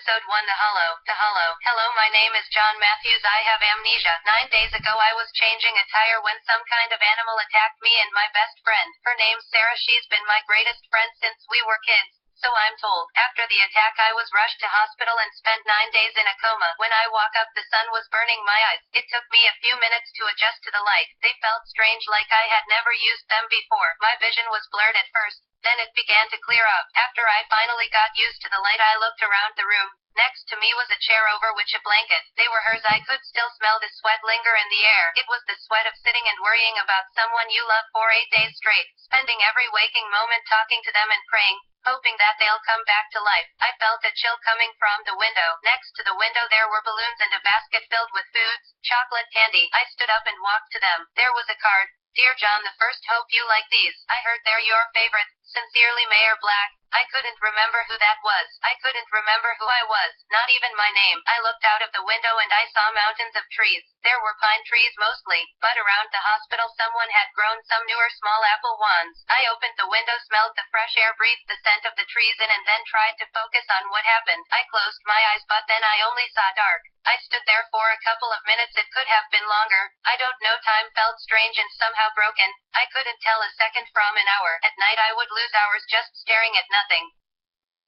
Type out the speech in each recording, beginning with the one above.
Episode 1. The Hollow. Hello, my name is John Matthews. I have amnesia. 9 days ago I was changing a tire when some kind of animal attacked me and my best friend. Her name's Sarah. She's been my greatest friend since we were kids. So I'm told. After the attack I was rushed to hospital and spent 9 days in a coma. When I woke up the sun was burning my eyes. It took me a few minutes to adjust to the light. They felt strange, like I had never used them before. My vision was blurred at first. Then it began to clear up. After I finally got used to the light I looked around the room. Next to me was a chair over which a blanket. They were hers. I could still smell the sweat linger in the air. It was the sweat of sitting and worrying about someone you love for 8 days straight, spending every waking moment talking to them and praying, hoping that they'll come back to life. I felt a chill coming from the window. Next to the window there were balloons and a basket filled with foods, chocolate, candy. I stood up and walked to them. There was a card. Dear John, the first hope you like these. I heard they're your favorite. Sincerely, Mayor Black. I couldn't remember who that was. I couldn't remember who I was, not even my name. I looked out of the window and I saw mountains of trees. There were pine trees mostly, but around the hospital someone had grown some newer small apple wands. I opened the window, smelled the fresh air, breathed the scent of the trees in, and then tried to focus on what happened. I closed my eyes, but then I only saw dark. I stood there for a couple of minutes. It could have been longer. I don't know. Time felt strange and somehow broken. I couldn't tell a second from an hour. At night I would lose hours just staring at nothing.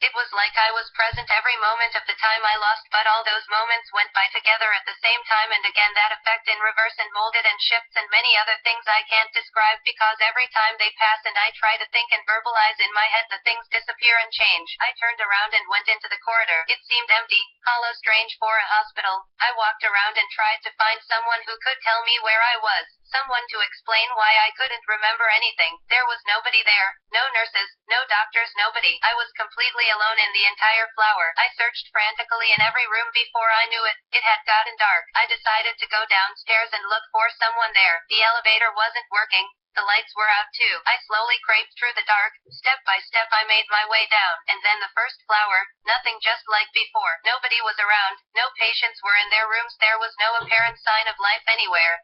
It was like I was present every moment of the time I lost, but all those moments went by together at the same time, and again that effect in reverse, and molded and shifts and many other things I can't describe, because every time they pass and I try to think and verbalize in my head, the things disappear and change. I turned around and went into the corridor. It seemed empty, hollow, strange for a hospital. I walked around and tried to find someone who could tell me where I was. Someone to explain why I couldn't remember anything. There was nobody there. No nurses, no doctors, nobody. I was completely alone in the entire flower. I searched frantically in every room before I knew it. It had gotten dark. I decided to go downstairs and look for someone there. The elevator wasn't working. The lights were out too. I slowly crept through the dark. Step by step I made my way down. And then the first flower. Nothing, just like before. Nobody was around. No patients were in their rooms. There was no apparent sign of life anywhere.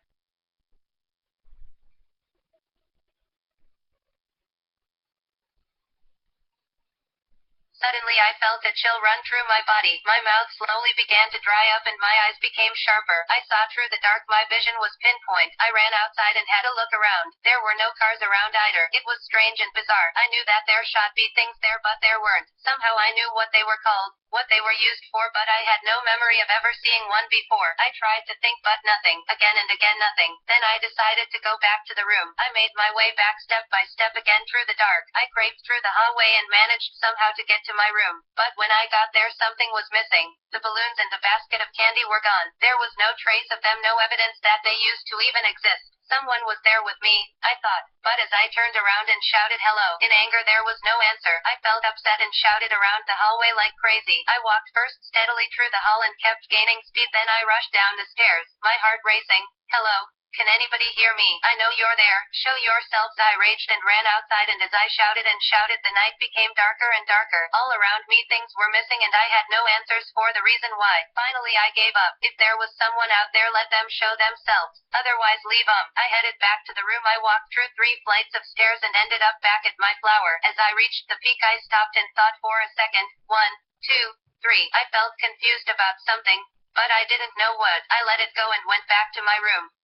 Suddenly I felt a chill run through my body. My mouth slowly began to dry up and my eyes became sharper. I saw through the dark. My vision was pinpoint. I ran outside and had a look around. There were no cars around either. It was strange and bizarre. I knew that there should be things there, but there weren't. Somehow I knew what they were called, what they were used for, but I had no memory of ever seeing one before. I tried to think, but nothing. Again and again, nothing. Then I decided to go back to the room. I made my way back step by step again through the dark. I crept through the hallway and managed somehow to get to my room. But when I got there, something was missing. The balloons and the basket of candy were gone. There was no trace of them, no evidence that they used to even exist. Someone was there with me, I thought. But as I turned around and shouted hello, in anger there was no answer. I felt upset and shouted around the hallway like crazy. I walked first steadily through the hall and kept gaining speed. Then I rushed down the stairs, my heart racing. Hello? Can anybody hear me? I know you're there. Show yourselves. I raged and ran outside, and as I shouted and shouted, the night became darker and darker. All around me things were missing and I had no answers for the reason why. Finally I gave up. If there was someone out there, let them show themselves. Otherwise leave 'em. I headed back to the room. I walked through 3 flights of stairs and ended up back at my flower. As I reached the peak I stopped and thought for a second. 1, 2, 3. I felt confused about something, but I didn't know what. I let it go and went back to my room.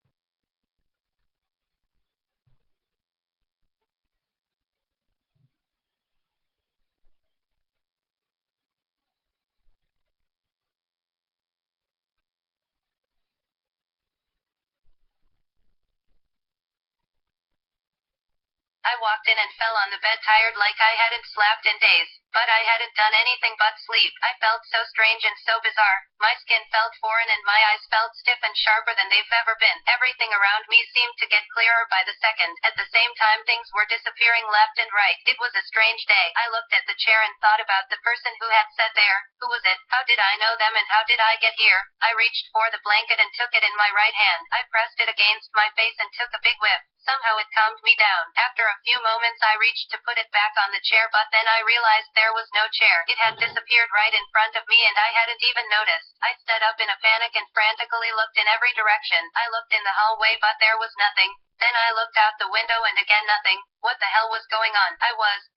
I walked in and fell on the bed, tired like I hadn't slept in days. But I hadn't done anything but sleep. I felt so strange and so bizarre. My skin felt foreign and my eyes felt stiff and sharper than they've ever been. Everything around me seemed to get clearer by the second. At the same time things were disappearing left and right. It was a strange day. I looked at the chair and thought about the person who had sat there. Who was it? How did I know them and how did I get here? I reached for the blanket and took it in my right hand. I pressed it against my face and took a big whiff. Somehow it calmed me down. After a few moments I reached to put it back on the chair, but then I realized there was no chair. It had disappeared right in front of me and I hadn't even noticed. I stood up in a panic and frantically looked in every direction. I looked in the hallway, but there was nothing. Then I looked out the window and again nothing. What the hell was going on?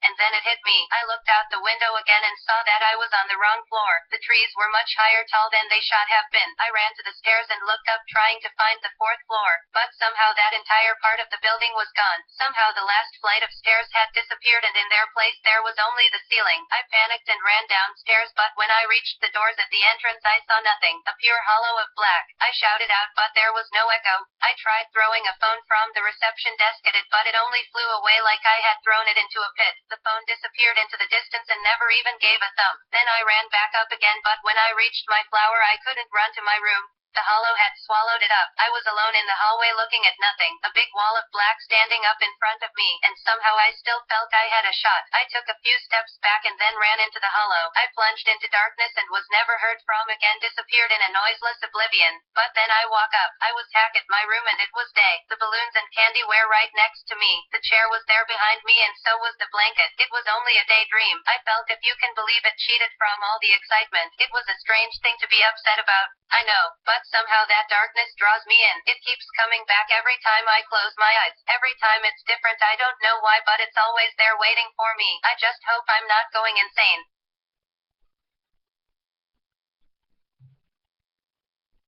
And then it hit me. I looked out the window again and saw that I was on the wrong floor. The trees were much higher tall than they should have been. I ran to the stairs and looked up trying to find the fourth floor, but somehow that entire part of the building was gone. Somehow the last flight of stairs had disappeared and in their place there was only the ceiling. I panicked and ran downstairs, but when I reached the doors at the entrance I saw nothing, a pure hollow of black. I shouted out, but there was no echo. I tried throwing a phone from the reception desk at it, but it only flew away like I had thrown it into a pit. The phone disappeared into the distance and never even gave a thump. Then I ran back up again, but when I reached my flower I couldn't run to my room. The hollow had swallowed it up. I was alone in the hallway looking at nothing, a big wall of black standing up in front of me, and somehow I still felt I had a shot. I took a few steps back and then ran into the hollow. I plunged into darkness and was never heard from again, disappeared in a noiseless oblivion. But then I woke up. I was back at my room and it was day. The balloons and candy were right next to me. The chair was there behind me and so was the blanket. It was only a daydream. I felt, if you can believe it, cheated from all the excitement. It was a strange thing to be upset about, I know, but somehow that darkness draws me in. It keeps coming back every time I close my eyes. Every time it's different. I don't know why, but it's always there waiting for me. I just hope I'm not going insane.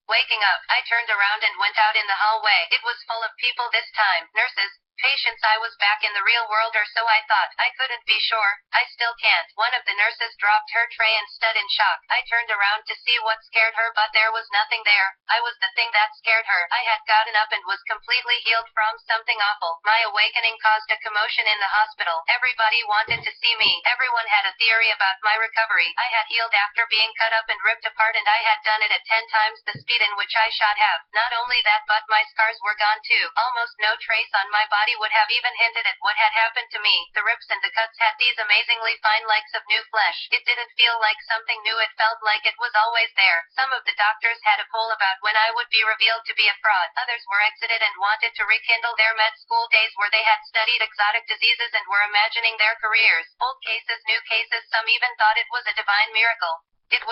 Waking up, I turned around and went out in the hallway. It was full of people this time. Nurses, patients. I was back in the real world, or so I thought. I couldn't be sure. I still can't. One of the nurses dropped her tray and stood in shock. I turned around to see what scared her, but there was nothing there. I was the thing that scared her. I had gotten up and was completely healed from something awful. My awakening caused a commotion in the hospital. Everybody wanted to see me. Everyone had a theory about my recovery. I had healed after being cut up and ripped apart, and I had done it at 10 times the speed in which I should have. Not only that, but my scars were gone too. Almost no trace on my body would have even hinted at what had happened to me. The rips and the cuts had these amazingly fine likes of new flesh. It didn't feel like something new, it felt like it was always there. Some of the doctors had a poll about when I would be revealed to be a fraud. Others were exited and wanted to rekindle their med school days where they had studied exotic diseases and were imagining their careers. Old cases, new cases, some even thought it was a divine miracle. It would